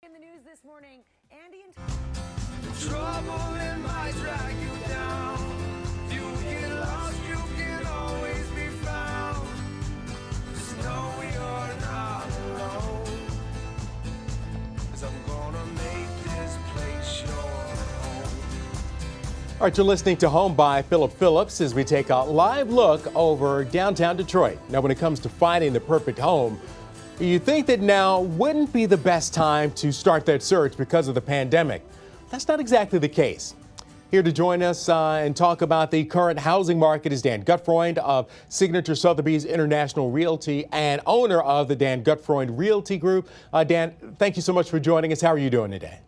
In the news this morning, Andy and Trouble in my drag you down. If you get lost, you can always be found. Just know you're not alone. 'Cause I'm gonna make this place your home. All right, you're listening to Home by Philip Phillips as we take a live look over downtown Detroit. Now, when it comes to finding the perfect home, you think that now wouldn't be the best time to start that search because of the pandemic. That's not exactly the case. Here to join us and talk about the current housing market is Dan Gutfreund of Signature Sotheby's International Realty and owner of the Dan Gutfreund Realty Group. Dan, thank you so much for joining us. How are you doing today?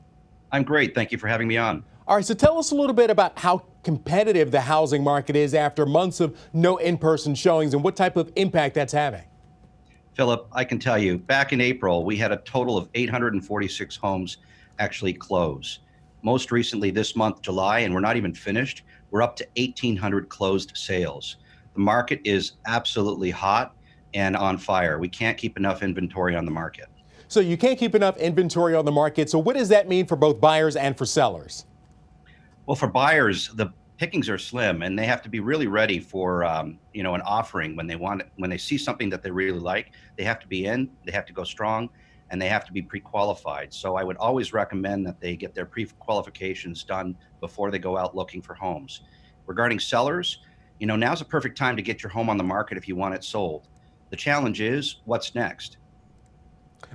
I'm great. Thank you for having me on. All right, so tell us a little bit about how competitive the housing market is after months of no in-person showings and what type of impact that's having. Philip, I can tell you, back in April, we had a total of 846 homes actually close. Most recently this month, July, and we're not even finished, we're up to 1,800 closed sales. The market is absolutely hot and on fire. We can't keep enough inventory on the market. So you can't keep enough inventory on the market. So what does that mean for both buyers and for sellers? Well, for buyers, the pickings are slim, and they have to be really ready for an offering when they want it. When they see something that they really like, they have to be in, they have to go strong, and they have to be pre-qualified. So I would always recommend that they get their pre-qualifications done before they go out looking for homes. Regarding sellers, now's a perfect time to get your home on the market if you want it sold. The challenge is, what's next?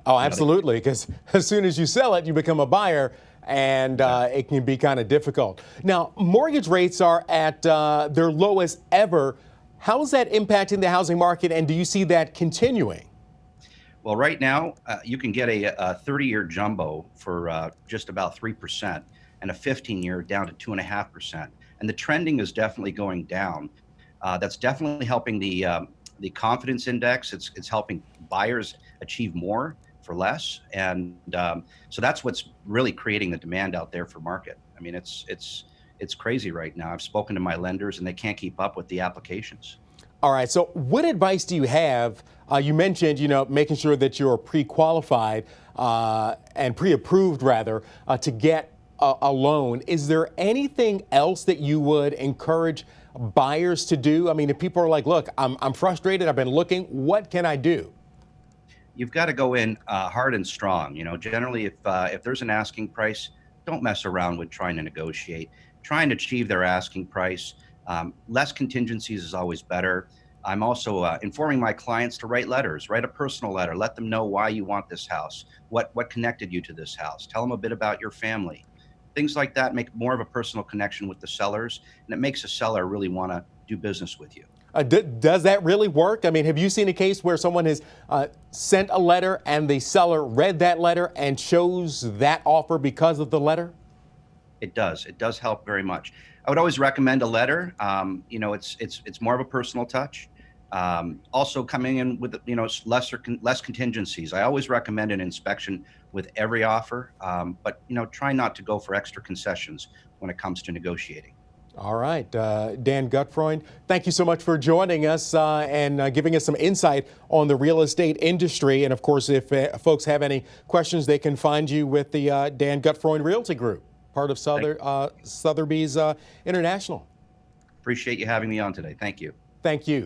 Oh, absolutely, because as soon as you sell it, you become a buyer, and it can be kind of difficult. Now, mortgage rates are at their lowest ever. How is that impacting the housing market, and do you see that continuing? Well, right now, you can get a 30-year jumbo for just about 3% and a 15-year down to 2.5%. And the trending is definitely going down. That's definitely helping the confidence index. It's helping buyers achieve more for less. And so that's what's really creating the demand out there for market. I mean, it's crazy right now. I've spoken to my lenders and they can't keep up with the applications. All right. So what advice do you have? You mentioned, making sure that you're pre-qualified and pre-approved, rather, to get a loan. Is there anything else that you would encourage buyers to do? I mean, if people are like, look, I'm frustrated, I've been looking, what can I do? You've got to go in hard and strong. Generally, if there's an asking price, don't mess around with trying to negotiate. Try and achieve their asking price. Less contingencies is always better. I'm also informing my clients to write letters, write a personal letter, let them know why you want this house, what connected you to this house, tell them a bit about your family. Things like that make more of a personal connection with the sellers, and it makes a seller really want to do business with you. Does that really work? I mean, have you seen a case where someone has sent a letter and the seller read that letter and chose that offer because of the letter? It does. It does help very much. I would always recommend a letter. It's more of a personal touch. Also coming in with less contingencies. I always recommend an inspection with every offer, but try not to go for extra concessions when it comes to negotiating. All right, Dan Gutfreund, thank you so much for joining us and giving us some insight on the real estate industry. And of course, if folks have any questions, they can find you with the Dan Gutfreund Realty Group, part of Sotheby's International. Appreciate you having me on today. Thank you. Thank you.